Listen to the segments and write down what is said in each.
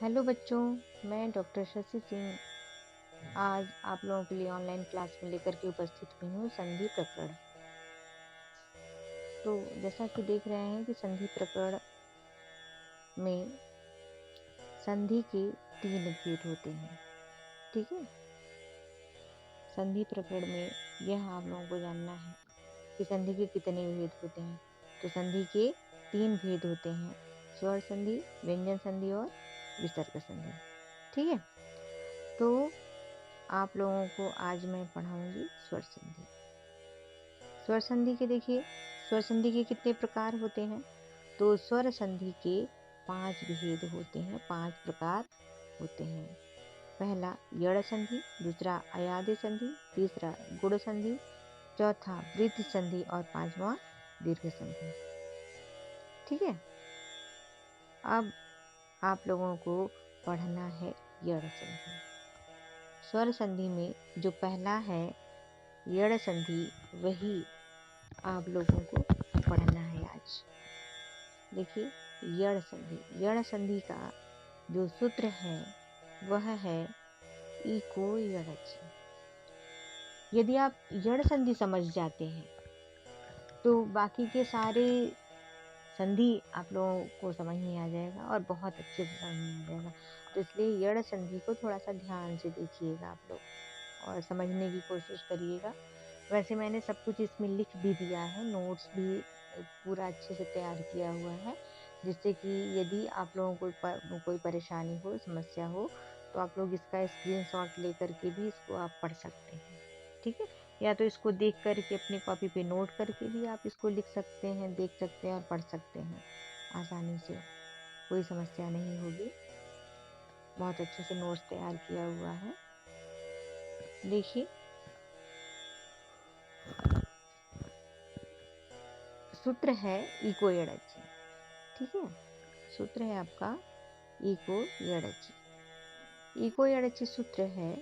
Hello बच्चों, मैं doctor Shashi Singh आज आप लोगों के लिए ऑनलाइन क्लास में लेकर के उपस्थित हुई हूँ संधि प्रकरण। तो जैसा कि देख रहे हैं कि संधि प्रकरण में संधि के 3 भेद होते हैं। ठीक है, संधि प्रकरण में यह आप लोगों को जानना है कि संधि के कितने भेद होते हैं। तो संधि के 3 भेद होते हैं: स्वर संधि, व्यंजन संधि और विसर्ग संधि। ठीक है, तो आप लोगों को आज मैं पढ़ाऊंगी स्वर संधि। स्वर संधि के देखिए, स्वर संधि के कितने प्रकार होते हैं। तो स्वर संधि के 5 भेद होते हैं, 5 प्रकार होते हैं। पहला यड़ संधि, दूसरा अयादि संधि, तीसरा गुण संधि, चौथा वृद्धि संधि और पांचवा दीर्घ संधि। ठीक है, अब आप लोगों को पढ़ना है यड़ संधि। स्वर संधि में जो पहला है यड़ संधि, वही आप लोगों को पढ़ना है आज। देखिए, यड़ संधि, यड़ संधि का जो सूत्र है वह है इको यड़च। यदि आप यड़ संधि समझ जाते हैं तो बाकी के सारे संधि आप लोगों को समझ में आ जाएगा और बहुत अच्छे से समझ में आ जाएगा। तो इसलिए यड़ संधि को थोड़ा सा ध्यान से देखिएगा आप लोग और समझने की कोशिश करिएगा। वैसे मैंने सब कुछ इसमें लिख भी दिया है, नोट्स भी पूरा अच्छे से तैयार किया हुआ है, जिससे कि यदि आप लोगों को कोई परेशानी हो, समस्या हो, तो आप लोग इसका स्क्रीनशॉट लेकर के भी इसको आप पढ़ सकते हैं। ठीक है, या तो इसको देख करके अपनी कॉपी पे नोट करके भी आप इसको लिख सकते हैं, देख सकते हैं और पढ़ सकते हैं आसानी से, कोई समस्या नहीं होगी। बहुत अच्छे से नोट्स तैयार किया हुआ है। देखिए, सूत्र है इको यड़च। ठीक है, सूत्र है आपका इको यड़च। इको यड़च सूत्र है।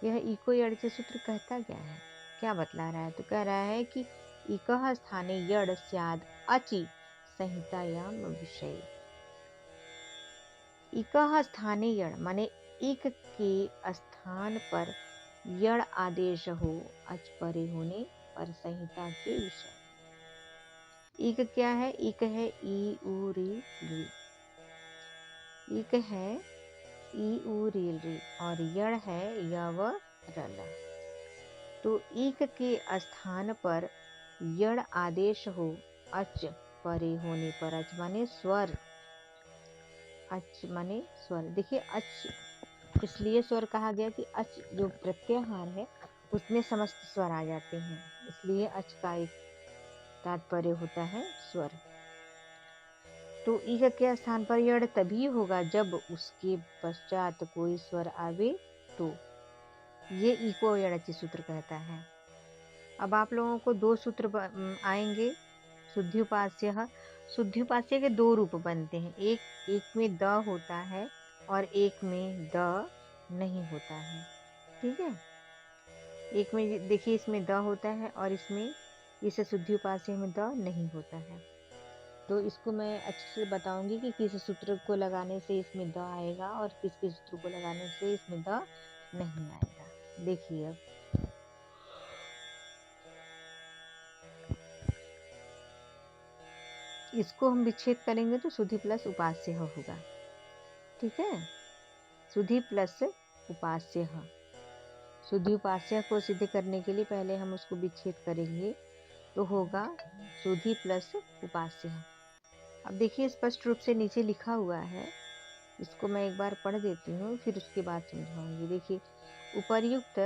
यह इको यड़च सूत्र कहता क्या है, क्या बतला रहा है? तो कह रहा है कि इकः स्थाने यड़ स्याद अचि संहितायाम विषय। इकः स्थाने यड़ माने इक के स्थान पर यड़ आदेश हो अच परे होने पर संहिता के विषय। इक क्या है? इक है ई उ री री। इक है ई उ री री और यड़ है य व र ल। तो इक के स्थान पर यड़ आदेश हो अच परे होने पर। अच माने स्वर, अच माने स्वर। देखिए, अच इसलिए स्वर कहा गया कि अच जो प्रत्याहार है उसमें समस्त स्वर आ जाते हैं, इसलिए अच का एक तात्पर्य होता है स्वर। तो इक के स्थान पर यड़ तभी होगा जब उसके पश्चात कोई स्वर आवे तो। ये इको यड़च सूत्र कहता है। अब आप लोगों को 2 सूत्र आएंगे। शुद्ध्युपास्य, शुद्ध्युपास्य के 2 रूप बनते हैं। एक में द होता है और एक में द नहीं होता है। ठीक है, एक में देखिए इसमें द होता है और इसमें इस शुद्ध्युपास्य में द नहीं होता है। तो इसको मैं अच्छे से बताऊंगी कि किस सूत्र को लगाने से इसमें द आएगा और किस किस सूत्र को लगाने से इसमें द नहीं आएगा। देखिए, अब इसको हम विच्छेद करेंगे तो सुधि प्लस उपास्य होगा। ठीक है, सुधि प्लस उपास्य। सुधि उपास्य को सिद्ध करने के लिए पहले हम उसको विच्छेद करेंगे तो होगा सुधि प्लस उपास्य। अब देखिए, स्पष्ट रूप से नीचे लिखा हुआ है, इसको मैं एक बार पढ़ देती हूँ, फिर उसके बाद समझाऊंगी। देखिए, उपर्युक्त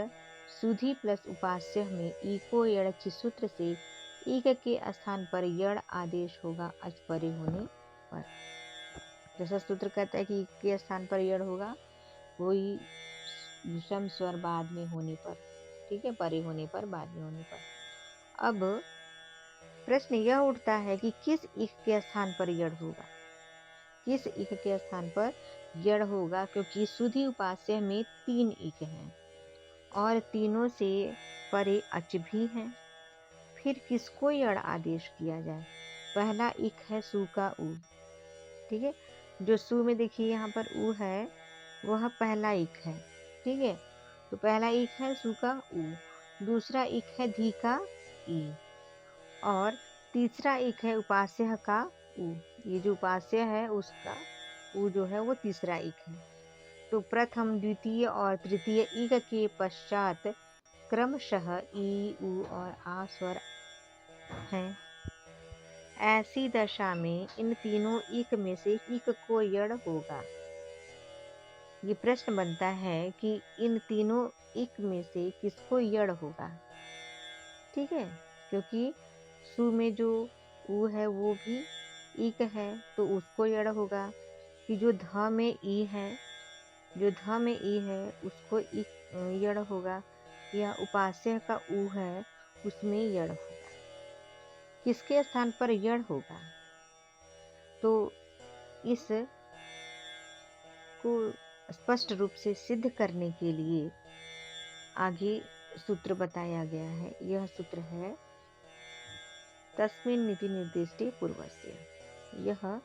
सुधि प्लस उपास्य में इको यड़च सूत्र से इक के स्थान पर यड़ आदेश होगा अच परे होने पर। जैसा सूत्र कहता है कि इक के स्थान पर यड़ होगा, कोई विषम स्वर बाद में होने पर। ठीक है, परे होने पर, बाद में होने पर। अब प्रश्न यह उठता है कि किस इक के स्थान पर यड़ होगा, किस इक के स्थान पर यड़ होगा, क्योंकि सुधि उपास्य में 3 इक हैं और तीनों से परे अच भी हैं। फिर किसको यड़ आदेश किया जाए? पहला इक है सू का ऊ। ठीक है, जो सु में देखिए यहाँ पर उ है, वह पहला इक है, ठीक है। तो पहला इक है सु का उ, दूसरा इक है धी का ई, और तीसरा इक है उपास्य का उ। ये जो उपास्य है उसका उ जो है वो तीसरा इक है। तो प्रथम, द्वितीय और तृतीय इक के पश्चात क्रमशः ई, उ और आ स्वर हैं। ऐसी दशा में इन तीनों इक में से इक को यड़ होगा। ये प्रश्न बनता है कि इन तीनों इक में से किसको यड़ होगा, ठीक है। क्योंकि सु में जो उ है वो भी इक है, तो उसको यड़ होगा। कि जो ध में ई है, जो ध में ई है उसको इक यड़ होगा, या उपास्य का उ है उसमें यड़ होगा। किसके स्थान पर यड़ होगा? तो इस को स्पष्ट रूप से सिद्ध करने के लिए आगे सूत्र बताया गया है। यह सूत्र है तस्मिन् नीति निर्दिष्टे पूर्वस्य। यह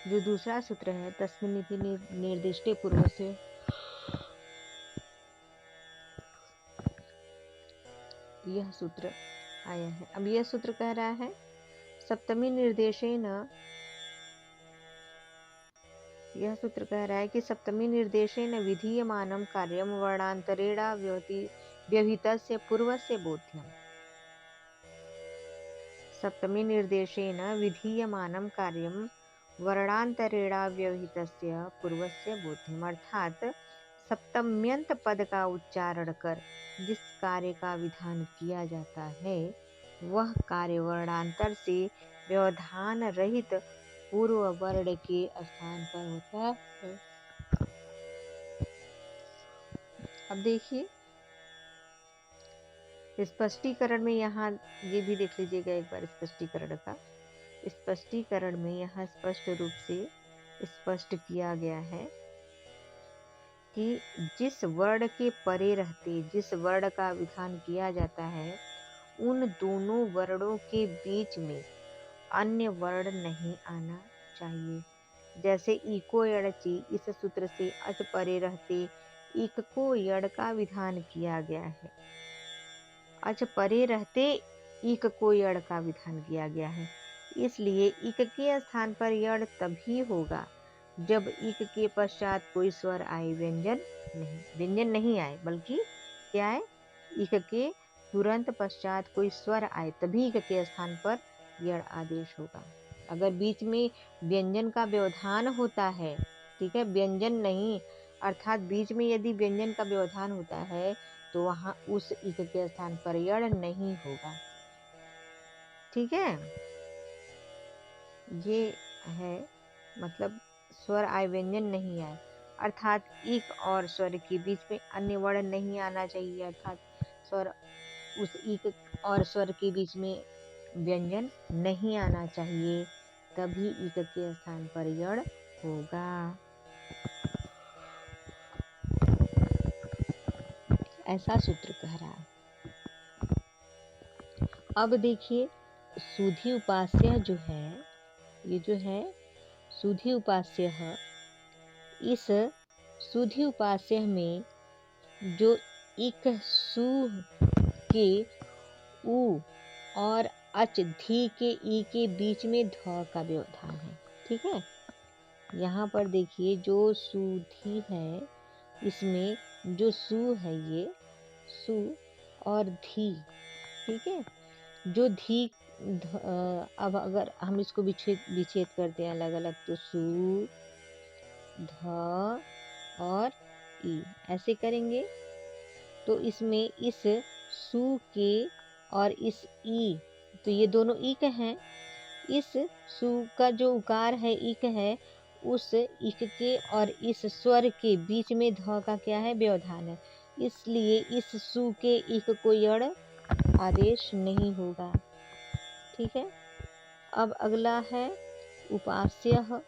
जो दूसरा सूत्र है तस्मिन् नीति निर्दिष्टे पूर्वस्य, यह सूत्र आया है। अब यह सूत्र कह रहा है सप्तमी निर्देशेन, यह सूत्र कह रहा है कि सप्तमी निर्देशेन विधीयमानं कार्यं वर्णान्तरेण व्यवहितस्य पूर्वस्य बोध्यम्। सप्तमी निर्देशेन विधीयमानं कार्यं वर्णान्तरेण व्यवहितस्य पूर्वस्य बोध्यम्, अर्थात सप्तम्यंत पद का उच्चारण कर जिस कार्य का विधान किया जाता है वह कार्य वर्णांतर से व्यवधान रहित पूर्व वर्ण के स्थान पर होता है। अब देखिए स्पष्टीकरण में, यहाँ ये भी देख लीजिएगा एक बार स्पष्टीकरण का। स्पष्टीकरण में यहाँ स्पष्ट रूप से स्पष्ट किया गया है कि जिस वर्ण के परे रहते जिस वर्ण का विधान किया जाता है उन दोनों वर्णों के बीच में अन्य वर्ण नहीं आना चाहिए। जैसे इको यड़ची, इस सूत्र से अच परे रहते इक को यड़ का विधान किया गया है। अच परे रहते इक को यड़ का विधान किया गया है, इसलिए इक के स्थान पर यड़ तभी होगा जब इक के पश्चात कोई स्वर आए, व्यंजन नहीं आए, बल्कि क्या है, इक के तुरंत पश्चात कोई स्वर आए तभी इक के स्थान पर यड़ आदेश होगा। अगर बीच में व्यंजन का व्यवधान होता है, ठीक है, व्यंजन नहीं, अर्थात बीच में यदि व्यंजन का व्यवधान होता है तो वहां उस इक के स्थान पर यड़ नहीं होगा, ठीक है। ये है मतलब स्वर आए व्यंजन नहीं आए, अर्थात इक और स्वर के बीच में अन्य वर्ण नहीं आना चाहिए, अर्थात स्वर उस इक और स्वर के बीच में व्यंजन नहीं आना चाहिए, तभी इक के स्थान पर यड़ होगा। ऐसा सूत्र कह रहा है। अब देखिए सुधी उपास्य जो है, ये जो है सुधी उपास्य है, इस सुधी उपास्य में जो इक सु के उ और अच धी के ई के बीच में ध का व्यवधान है, ठीक है। यहाँ पर देखिए जो सुधी है, इसमें जो सु है ये सु और धी, ठीक है। जो धी अब अगर हम इसको विच्छेद करते हैं अलग अलग, तो सु ध और ई ऐसे करेंगे तो इसमें इस सु के और इस ई, तो ये दोनों इक हैं, इस सु का जो उकार है इक है, उस इक के और इस स्वर के बीच में ध का क्या है, व्यवधान है, इसलिए इस सु के इक को यड़ आदेश नहीं होगा, ठीक है। अब अगला है उपास्य।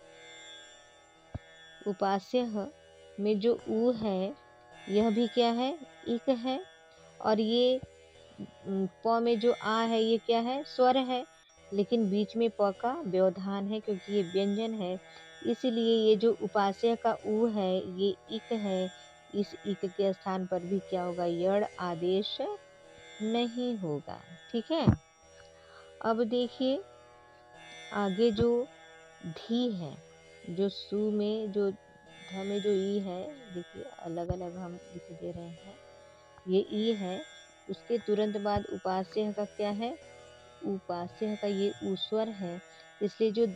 उपास्य में जो उ है यह भी क्या है, इक है, और ये प में जो आ है ये क्या है, स्वर है, लेकिन बीच में प का व्यवधान है क्योंकि ये व्यंजन है, इसलिए ये जो उपास्य का ऊ है ये इक है, इस इक के स्थान पर भी क्या होगा, यड़ आदेश नहीं होगा। ठीक है। अब देखिए आगे जो धी है, जो सु में जो ध में जो ई है, देखिए अलग अलग हम लिख दे रहे हैं, ये ई है, उसके तुरंत बाद उपास्य का क्या है, उपास्य का ये ऊ स्वर है, इसलिए जो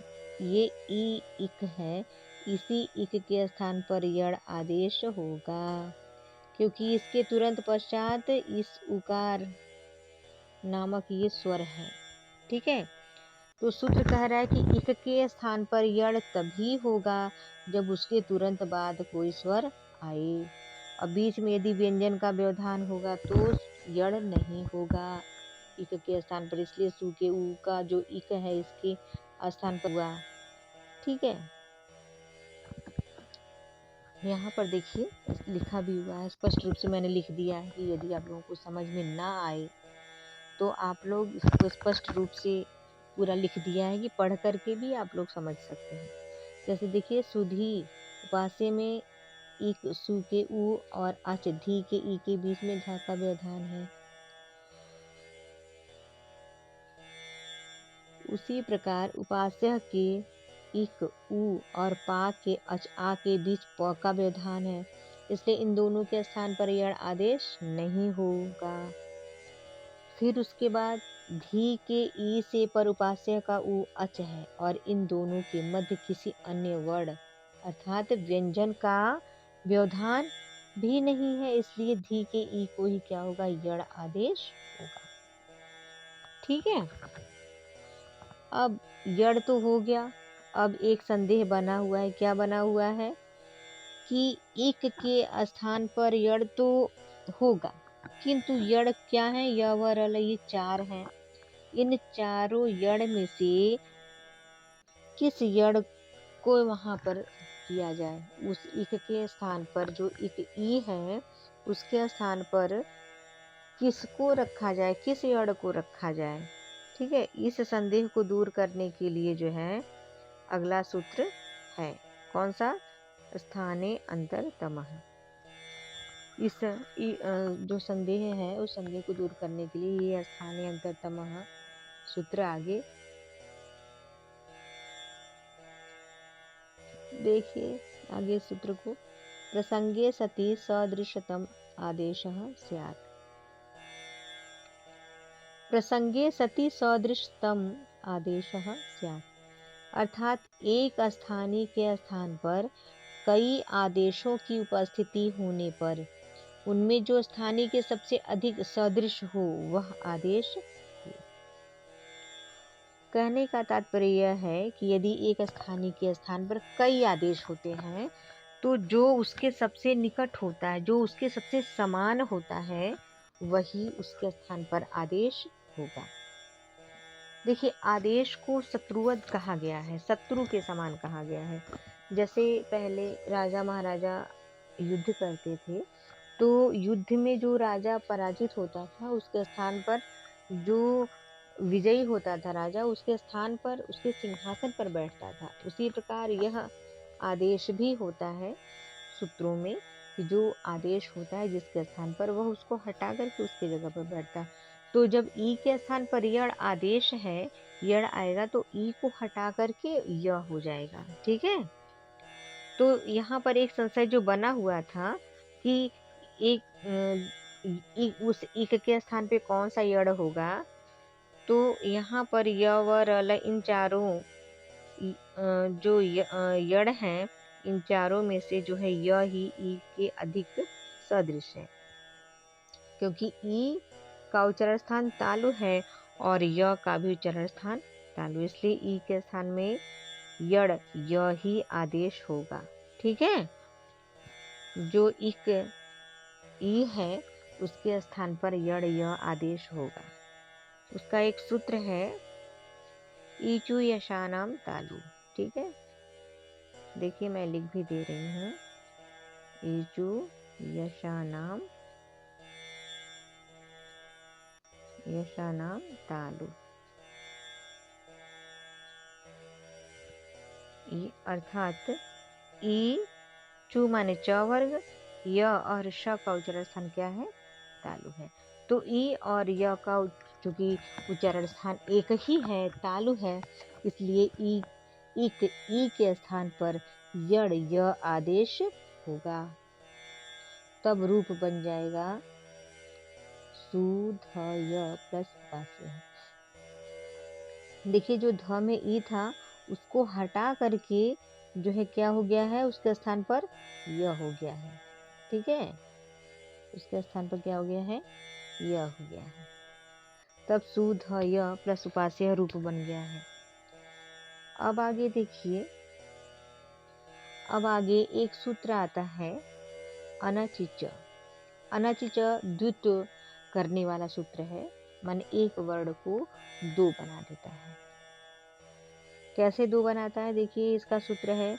ये ई इक है, इसी इक के स्थान पर यड़ आदेश होगा, क्योंकि इसके तुरंत पश्चात इस उकार नामक ये स्वर है। ठीक है। तो सूत्र कह रहा है कि इक के स्थान पर यड़ तभी होगा जब उसके तुरंत बाद कोई स्वर आए, और बीच में यदि व्यंजन का व्यवधान होगा तो यड़ नहीं होगा इक के स्थान पर, इसलिए सु के ऊ का जो इक है इसके स्थान पर हुआ। ठीक है। यहाँ पर देखिए लिखा भी हुआ है, स्पष्ट रूप से मैंने लिख दिया है कि यदि आप लोगों को समझ में ना आए तो आप लोग इसको स्पष्ट रूप से पूरा लिख दिया है कि पढ़ करके भी आप लोग समझ सकते हैं। जैसे देखिए सुधी उपास्य में इक सु के ऊ और अच धी के ई के बीच में धा का व्यवधान है। उसी प्रकार उपास्य के इक ऊ और पा के अच आ के बीच प का व्यवधान है, इसलिए इन दोनों के स्थान पर यड़ आदेश नहीं होगा। फिर उसके बाद धी के ई से पर उपास्य का ऊ अच है और इन दोनों के मध्य किसी अन्य वर्ण अर्थात व्यंजन का व्यवधान भी नहीं है, इसलिए धी के ई को ही क्या होगा, यड़ आदेश होगा। ठीक है। अब यड़ तो हो गया, अब एक संदेह बना हुआ है। क्या बना हुआ है कि इक के स्थान पर यड़ तो होगा, किंतु यड़ क्या है, य व र ल ये चार हैं, इन चारों यड़ में से किस यड़ को वहां पर किया जाए, उस इक के स्थान पर जो इक ई है उसके स्थान पर किसको रखा जाए, किस यड़ को रखा जाए। ठीक है। इस संदेह को दूर करने के लिए जो है अगला सूत्र है कौन सा, स्थाने अंतरतमः। इस जो संदेह है उस संदेह को दूर करने के लिए ये स्थाने अंतरतमः सूत्र आगे देखिए। आगे सूत्र को प्रसंगे सति सदृशतम आदेशः स्यात्। प्रसंगे सति सदृशतम आदेशः स्यात् अर्थात एक स्थानीय के स्थान पर कई आदेशों की उपस्थिति होने पर उनमें जो स्थानीय के सबसे अधिक सदृश हो वह आदेश हो। कहने का तात्पर्य यह है कि यदि एक स्थानीय के स्थान पर कई आदेश होते हैं तो जो उसके सबसे निकट होता है, जो उसके सबसे समान होता है, वही उसके स्थान पर आदेश होगा। देखिए आदेश को शत्रुवद कहा गया है, शत्रु के समान कहा गया है। जैसे पहले राजा महाराजा युद्ध करते थे तो युद्ध में जो राजा पराजित होता था उसके स्थान पर जो विजयी होता था राजा, उसके स्थान पर उसके सिंहासन पर बैठता था। उसी प्रकार यह आदेश भी होता है सूत्रों में कि जो आदेश होता है जिसके स्थान पर वह उसको हटा करके उसकी जगह पर बैठता है। तो जब ई के स्थान पर यड़ आदेश है, यड़ आएगा तो ई को हटा करके य हो जाएगा। ठीक है। तो यहाँ पर एक संशय जो बना हुआ था कि उस इक के स्थान पे कौन सा यड़ होगा, तो यहाँ पर य व र ल इन चारों जो यड़ हैं, इन चारों में से जो है य ही ई के अधिक सदृश है, क्योंकि ई का उच्चारण स्थान तालु है और य का भी उच्चारण स्थान तालु, इसलिए ई के स्थान में यड़ य ही आदेश होगा। ठीक है। जो इक ई है उसके स्थान पर यड़ य आदेश होगा। उसका एक सूत्र है ईचु यशानाम तालु। ठीक है। देखिए मैं लिख भी दे रही हूँ, ईचु यशानाम तालु। अर्थात ई चू माने च वर्ग, य और श का उच्चारण स्थान क्या है? तालु है। तो ई और य का चूंकि उच्चारण स्थान एक ही है, तालु है, इसलिए ई के स्थान पर यड़ य आदेश होगा। तब रूप बन जाएगा सु ध य प्लस उपास्य। देखिए जो ध में ई था उसको हटा करके जो है क्या हो गया है, उसके स्थान पर य हो गया है। ठीक है, उसके स्थान पर क्या हो गया है? य हो गया है। तब सु ध य प्लस उपास्य रूप बन गया है। अब आगे देखिए, अब आगे एक सूत्र आता है अनचिच। अनचिच द्वित्व करने वाला सूत्र है, माने एक वर्ण को दो बना देता है। कैसे दो बनाता है? देखिए इसका सूत्र है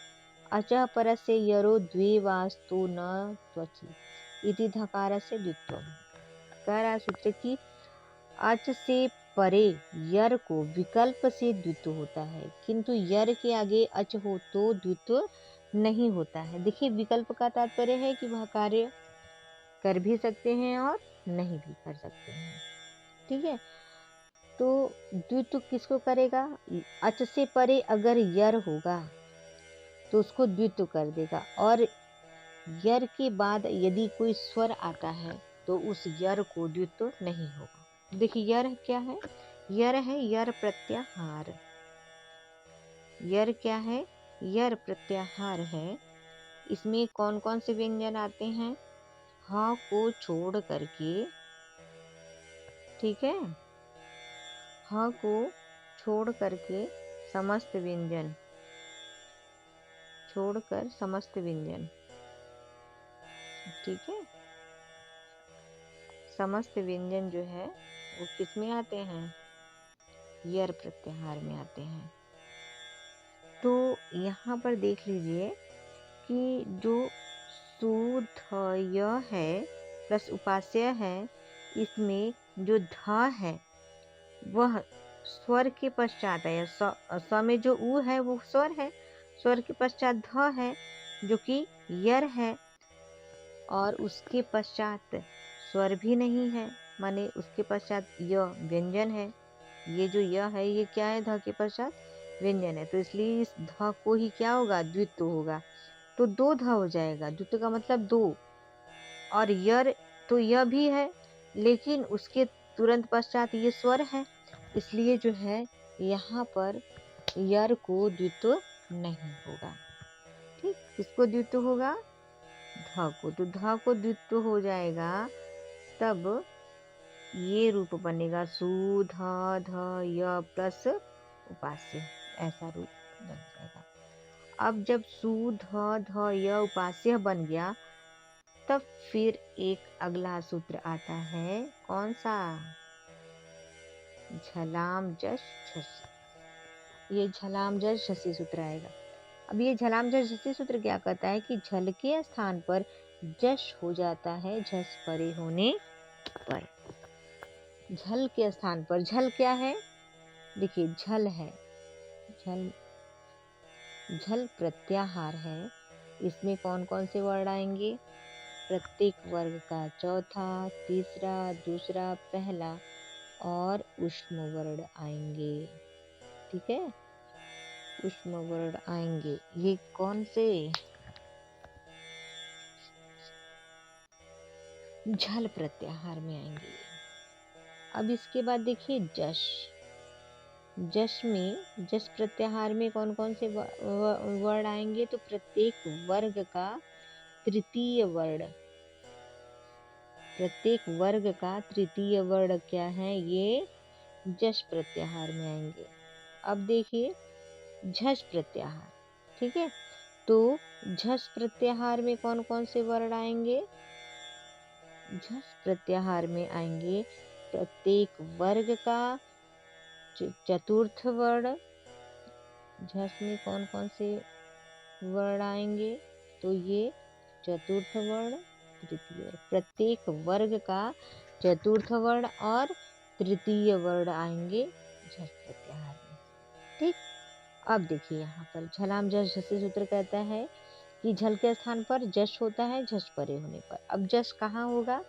अचः परस्य यरो द्वे वास्तु न त्वचि इति धकारस्य द्वित्वम्। कह रहा सूत्र की अच से परे यर को विकल्प से द्वित्व होता है, किंतु यर के आगे अच हो तो द्वित्व नहीं होता है। देखिए विकल्प का तात्पर्य है कि वह कार्य कर भी सकते हैं और नहीं भी कर सकते हैं। ठीक है, तो द्वित्व किसको करेगा? अच से परे अगर यर होगा तो उसको द्वित्व कर देगा, और यर के बाद यदि कोई स्वर आता है तो उस यर को द्वित्व नहीं होगा। देखिए यर क्या है? यर है यर प्रत्याहार। यर क्या है? यर प्रत्याहार है। इसमें कौन कौन से व्यंजन आते हैं? ह को छोड़ करके, ठीक है, ह को छोड़ करके समस्त व्यंजन, छोड़कर समस्त व्यंजन, ठीक है, समस्त व्यंजन जो है वो किस में आते हैं? यर प्रत्याहार में आते हैं। तो यहाँ पर देख लीजिए कि जो सु ध य है प्लस उपास्य है, इसमें जो ध है वह स्वर के पश्चात है। स में जो उ है वो स्वर है, स्वर के पश्चात ध है जो कि यर है, और उसके पश्चात स्वर भी नहीं है, माने उसके पश्चात य व्यंजन है। ये जो य है ये क्या है? ध के पश्चात व्यंजन है, तो इसलिए इस ध को ही क्या होगा? द्वित्व होगा। तो दो ध हो जाएगा। द्वित्व का मतलब दो, और यर तो यह भी है लेकिन उसके तुरंत पश्चात ये स्वर है, इसलिए जो है यहाँ पर यर को द्वित्व नहीं होगा। ठीक, किसको द्वित्व होगा? ध को। तो ध को द्वित्व हो जाएगा, तब ये रूप बनेगा सु ध ध य प्लस उपास्य, ऐसा रूप बन जाएगा। अब जब सु ध ध य उपास्य बन गया, तब फिर एक अगला सूत्र आता है, कौन सा? झलाम जश झसी। ये झलाम जश झसी सूत्र आएगा। अब ये झलाम जश झसी सूत्र क्या कहता है कि झल के स्थान पर जश हो जाता है झस परे होने पर। झल के स्थान पर, झल क्या है? देखिए झल है, झल, झल प्रत्याहार है। इसमें कौन कौन से वर्ण आएंगे? प्रत्येक वर्ग का चौथा, तीसरा, दूसरा, पहला और ऊष्म वर्ण आएंगे। ठीक है, ऊष्म वर्ण आएंगे। ये कौन से? झल प्रत्याहार में आएंगे। अब इसके बाद देखिए जश। जश में, जश प्रत्याहार में कौन कौन से वर्ण आएंगे? तो प्रत्येक वर्ग का तृतीय वर्ण, प्रत्येक वर्ग का तृतीय वर्ण क्या है? ये जश प्रत्याहार में आएंगे। अब देखिए झस प्रत्याहार, ठीक है, तो झस प्रत्याहार में कौन कौन से वर्ण आएंगे? झस प्रत्याहार में आएंगे प्रत्येक वर्ग का चतुर्थ वर्ण। झस में कौन कौन से वर्ण आएंगे? तो ये चतुर्थ वर्ण, तृतीय वर्ण, प्रत्येक वर्ग का चतुर्थ वर्ण और तृतीय वर्ण आएंगे झस प्रत्याहार में। ठीक, अब देखिए यहाँ पर झलाम जस झसी सूत्र कहता है कि झल के स्थान पर जश होता है झस परे होने पर। अब जश कहाँ होगा?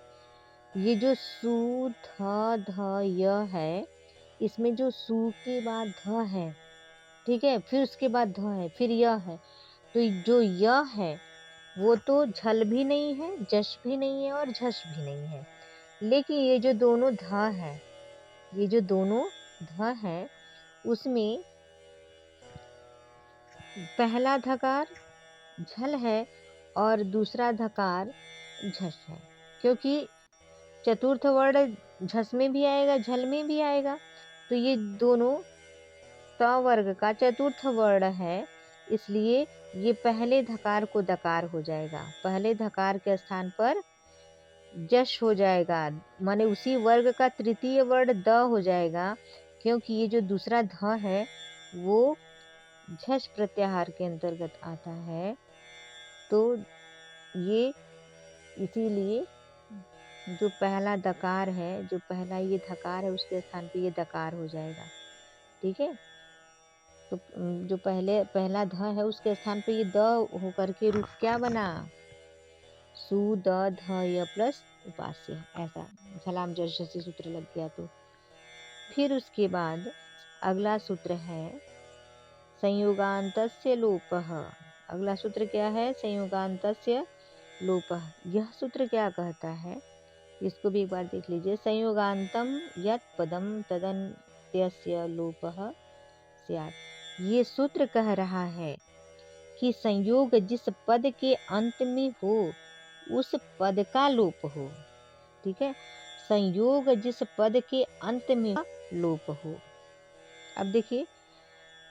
ये जो सु ध ध य है, इसमें जो सु के बाद ध है, ठीक है, फिर उसके बाद ध है, फिर य है, तो जो य है वो तो झल भी नहीं है, जश भी नहीं है और झस भी नहीं है। लेकिन ये जो दोनों ध है, ये जो दोनों ध है, उसमें पहला धकार झल है और दूसरा धकार झस है, क्योंकि चतुर्थ वर्ण झस में भी आएगा, झल में भी आएगा, तो ये दोनों त वर्ग का चतुर्थ वर्ण है, इसलिए ये पहले धकार को दकार हो जाएगा, पहले धकार के स्थान पर जश हो जाएगा, माने उसी वर्ग का तृतीय वर्ण द हो जाएगा, क्योंकि ये जो दूसरा ध है वो झस प्रत्याहार के अंतर्गत आता है। तो ये इसीलिए जो पहला दकार है, जो पहला ये धकार है, उसके स्थान पे ये दकार हो जाएगा, ठीक है। तो जो पहला ध है उसके स्थान पे ये द होकर के रूप क्या बना? सु द ध य प्लस उपास्य, ऐसा झलाम जस झसी सूत्र लग गया। तो फिर उसके बाद अगला सूत्र है संयोगान्तस्य लोपः। अगला सूत्र क्या है? संयोगान्तस्य लोपः। यह सूत्र क्या कहता है, इसको भी एक बार देख लीजिए। संयोगान्तम यत् पदम तदन्त्यस्य लोपः स्यात्। ये सूत्र कह रहा है कि संयोग जिस पद के अंत में हो उस पद का लोप हो, ठीक है। संयोग जिस पद के अंत में लोप हो। अब देखिए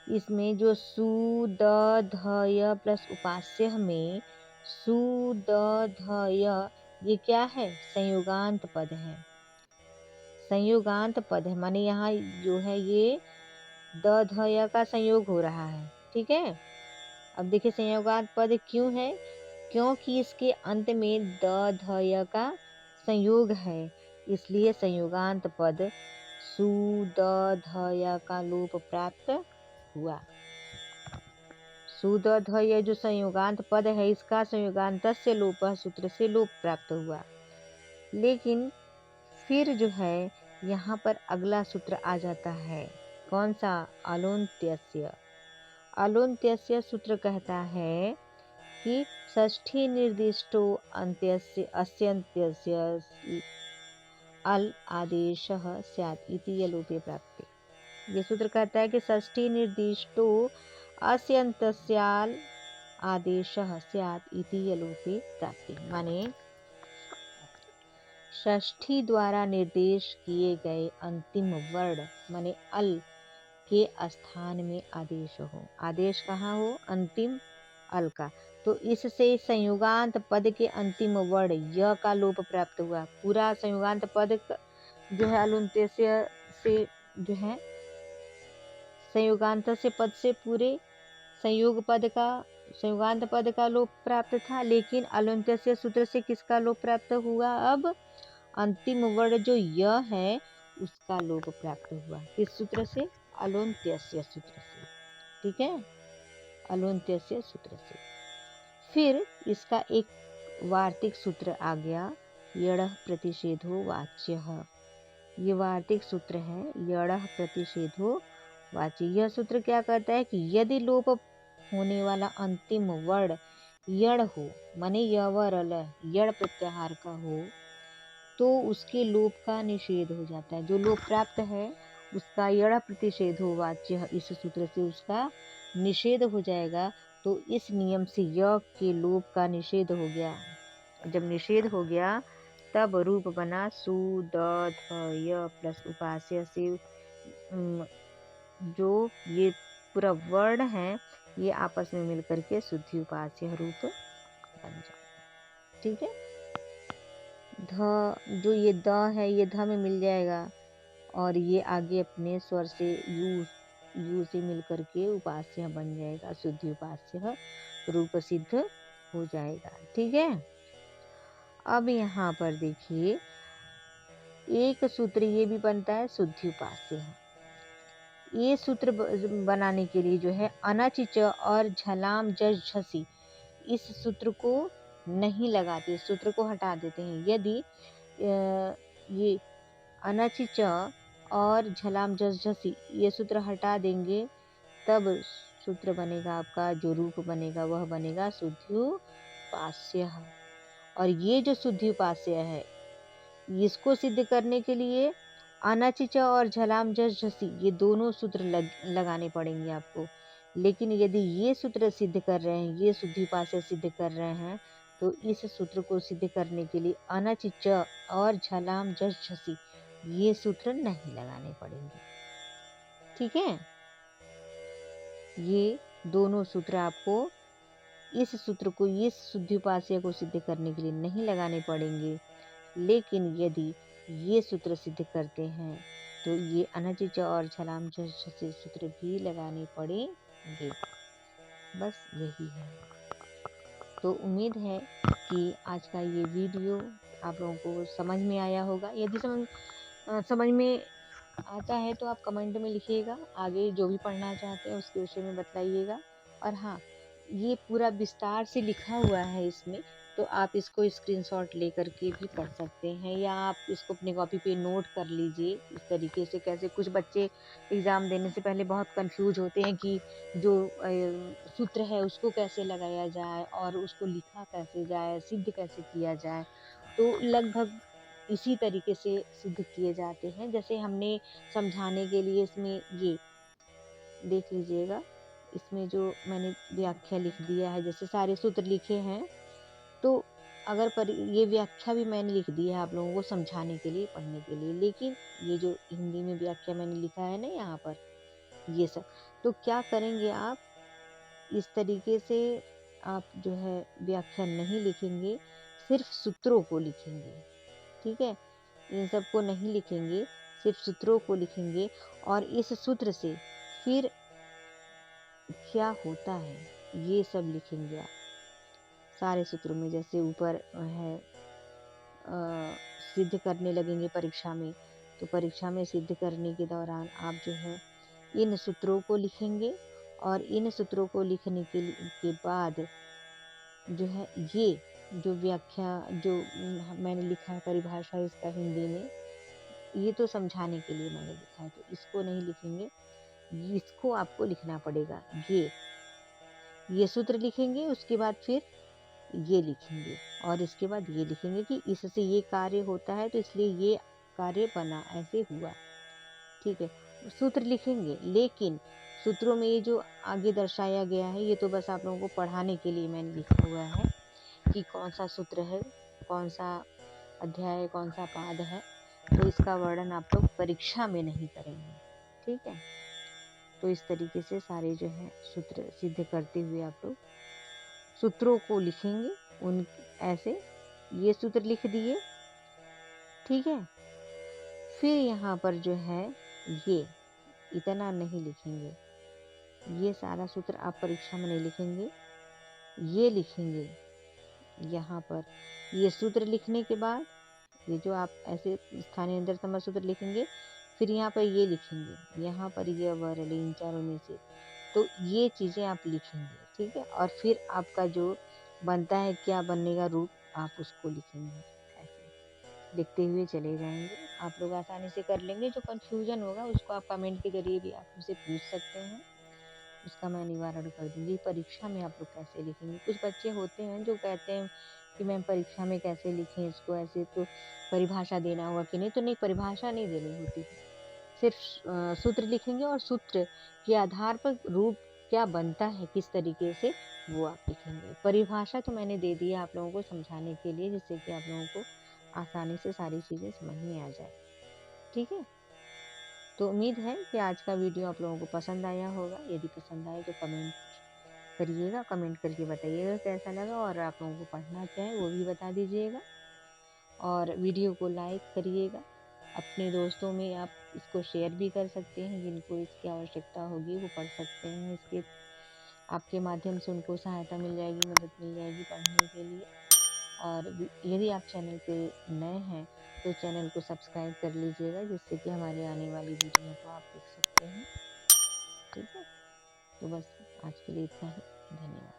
इसमें जो सु द ध य प्लस उपास्य में सु द ध य ये क्या है? संयोगांत पद है, संयोगांत पद है, माने यहाँ जो है ये द ध य का संयोग हो रहा है, ठीक है। अब देखिए संयोगांत पद क्यों है? क्योंकि इसके अंत में द ध य का संयोग है, इसलिए संयोगांत पद सु द ध य का लोप प्राप्त हुआ। सु द ध य जो संयोगांत पद है, इसका संयोगांतस्य लोप सूत्र से लोप प्राप्त हुआ। लेकिन फिर जो है यहाँ पर अगला सूत्र आ जाता है, कौन सा? अलोन्त्यस्य। अलोन्त्यस्य सूत्र कहता है कि षष्ठी निर्दिष्टो अन्त्यस्य अस्यन्त्यस्य अल आदेशः स्यात् इति यलोपे प्राप्ते। ये सूत्र कहता है कि षष्ठी निर्दिष्टो अस्यन्तस्याल आदेशः स्यात् इति यलोपे प्राप्ते, माने षष्ठी द्वारा निर्देश किए गए अंतिम वर्ण माने अल के स्थान में आदेश हो। आदेश कहाँ हो? अंतिम अल का। तो इससे संयुगांत पद के अंतिम वर्ण य का लोप प्राप्त हुआ। पूरा संयुगांत पद जो है अलुंत्य से जो है संयुगांत से पद से पूरे संयुगांत पद का लोप प्राप्त था, लेकिन अलुंत्य सूत्र से किसका लोप प्राप्त हुआ? अब अंतिम वर्ण जो य है उसका लोप प्राप्त हुआ। किस सूत्र से? अलोन्त्यस्य सूत्र से, ठीक है, अलोन्त्यस्य सूत्र से। फिर इसका एक वार्तिक सूत्र आ गया, यड़ः प्रतिषेधो वाच्यः। ये वार्तिक सूत्र है, यड़ः प्रतिषेधो वाच्य। यह सूत्र क्या कहता है कि यदि लोप होने वाला अंतिम वर्ण यड़ हो, माने यवरल यड़ प्रत्याहार का हो, तो उसके लोप का निषेध हो जाता है। जो लोप प्राप्त है उसका यड़ प्रतिषेधो वाच्य, इस सूत्र से उसका निषेध हो जाएगा। तो इस नियम से य के लोप का निषेध हो गया। जब निषेध हो गया तब रूप बना सु द ध य प्लस उपास्य से जो ये पूरा वर्ण है ये आपस में मिलकर के शुद्धि उपास्य रूप बन जाएगा, ठीक है। ध जो ये द है ये ध में मिल जाएगा और ये आगे अपने स्वर से यू से मिलकर के उपास्य बन जाएगा, शुद्धि उपास्य रूप सिद्ध हो जाएगा, ठीक है। अब यहाँ पर देखिए एक सूत्र ये भी बनता है शुद्धि उपास्य। ये सूत्र बनाने के लिए जो है अनच च और झलाम जज झसी, इस सूत्र को नहीं लगाते, सूत्र को हटा देते हैं। यदि ये अनच च और झलाम जज झसी ये सूत्र हटा देंगे, तब सूत्र बनेगा आपका, जो रूप बनेगा वह बनेगा शुद्ध्युपास्य। और ये जो शुद्ध्युपास्य है, इसको सिद्ध करने के लिए अनच च और झलाम जस झसी ये दोनों सूत्र लगाने पड़ेंगे आपको। लेकिन यदि ये सूत्र सिद्ध कर रहे हैं, ये शुद्ध्युपास्य सिद्ध कर रहे हैं, तो इस सूत्र को सिद्ध करने के लिए अनच च और झलाम जस झसी ये सूत्र नहीं लगाने पड़ेंगे। ठीक है, ये दोनों सूत्र आपको इस सूत्र को, इस शुद्ध्युपास्य को सिद्ध करने के लिए नहीं लगाने पड़ेंगे। लेकिन यदि ये सूत्र सिद्ध करते हैं तो ये अनच च और झलाम जस झसी सूत्र भी लगाने पड़ेंगे। बस यही है। तो उम्मीद है कि आज का ये वीडियो आप लोगों को समझ में आया होगा। यदि समझ में आता है तो आप कमेंट में लिखिएगा, आगे जो भी पढ़ना चाहते हैं उसके विषय में बताइएगा। और हाँ, ये पूरा विस्तार से लिखा हुआ है इसमें, तो आप इसको स्क्रीनशॉट लेकर के भी पढ़ सकते हैं, या आप इसको अपने कॉपी पे नोट कर लीजिए। इस तरीके से कैसे, कुछ बच्चे एग्ज़ाम देने से पहले बहुत कंफ्यूज होते हैं कि जो सूत्र है उसको कैसे लगाया जाए और उसको लिखा कैसे जाए, सिद्ध कैसे किया जाए। तो लगभग इसी तरीके से सिद्ध किए जाते हैं, जैसे हमने समझाने के लिए इसमें ये देख लीजिएगा, इसमें जो मैंने व्याख्या लिख दिया है, जैसे सारे सूत्र लिखे हैं, तो अगर ये व्याख्या भी मैंने लिख दी है आप लोगों को समझाने के लिए, पढ़ने के लिए। लेकिन ये जो हिंदी में व्याख्या मैंने लिखा है ना यहाँ पर, ये सब, तो क्या करेंगे आप, इस तरीके से आप जो है व्याख्या नहीं लिखेंगे, सिर्फ सूत्रों को लिखेंगे। ठीक है, इन सबको नहीं लिखेंगे, सिर्फ सूत्रों को लिखेंगे। और इस सूत्र से फिर क्या होता है ये सब लिखेंगे आप सारे सूत्रों में। जैसे ऊपर है सिद्ध करने लगेंगे परीक्षा में, तो परीक्षा में सिद्ध करने के दौरान आप जो है इन सूत्रों को लिखेंगे। और इन सूत्रों को लिखने के बाद जो है ये जो व्याख्या जो मैंने लिखा है, परिभाषा इसका हिंदी में, ये तो समझाने के लिए मैंने लिखा है, तो इसको नहीं लिखेंगे, इसको आपको लिखना पड़ेगा। ये सूत्र लिखेंगे, उसके बाद फिर ये लिखेंगे, और इसके बाद ये लिखेंगे कि इससे ये कार्य होता है, तो इसलिए ये कार्य बना, ऐसे हुआ। ठीक है, सूत्र लिखेंगे, लेकिन सूत्रों में ये जो आगे दर्शाया गया है, ये तो बस आप लोगों को पढ़ाने के लिए मैंने लिखा हुआ है कि कौन सा सूत्र है, कौन सा अध्याय, कौन सा पाद है। तो इसका वर्णन आप लोग परीक्षा में नहीं करेंगे। ठीक है, तो इस तरीके से सारे जो है सूत्र सिद्ध करते हुए आप लोग सूत्रों को लिखेंगे। उन ऐसे ये सूत्र लिख दिए। ठीक है, फिर यहाँ पर जो है ये इतना नहीं लिखेंगे, ये सारा सूत्र आप परीक्षा में नहीं लिखेंगे, ये लिखेंगे यहाँ पर। ये सूत्र लिखने के बाद ये जो आप ऐसे स्थानीय अंतर समझ सूत्र लिखेंगे, फिर यहाँ पर ये लिखेंगे, यहाँ पर ये अवरल, इन चारों में से, तो ये चीज़ें आप लिखेंगे। ठीक है, और फिर आपका जो बनता है, क्या बनेगा रूप, आप उसको लिखेंगे। ऐसे लिखते हुए चले जाएंगे, आप लोग आसानी से कर लेंगे। जो कन्फ्यूजन होगा उसको आप कमेंट के जरिए भी आप मुझसे पूछ सकते हैं, उसका मैं निवारण कर दूंगी। परीक्षा में आप लोग कैसे लिखेंगे, कुछ बच्चे होते हैं जो कहते हैं कि मैम परीक्षा में कैसे लिखें इसको, ऐसे तो परिभाषा देना होगा कि नहीं। तो नहीं, परिभाषा नहीं देनी होती, सिर्फ सूत्र लिखेंगे, और सूत्र के आधार पर रूप क्या बनता है, किस तरीके से, वो आप लिखेंगे। परिभाषा तो मैंने दे दी है आप लोगों को समझाने के लिए, जिससे कि आप लोगों को आसानी से सारी चीज़ें समझ में आ जाए। ठीक है, तो उम्मीद है कि आज का वीडियो आप लोगों को पसंद आया होगा। यदि पसंद आए तो कमेंट करिएगा, कमेंट करके बताइएगा कैसा लगा, और आप लोगों को पढ़ना क्या है वो भी बता दीजिएगा। और वीडियो को लाइक करिएगा, अपने दोस्तों में आप इसको शेयर भी कर सकते हैं, जिनको इसकी आवश्यकता होगी वो पढ़ सकते हैं। इसके आपके माध्यम से उनको सहायता मिल जाएगी, मदद मिल जाएगी पढ़ने के लिए। और यदि आप चैनल पे नए हैं तो चैनल को सब्सक्राइब कर लीजिएगा, जिससे कि हमारी आने वाली वीडियो को आप देख सकते हैं। ठीक है। तो बस आज के लिए इतना ही। धन्यवाद।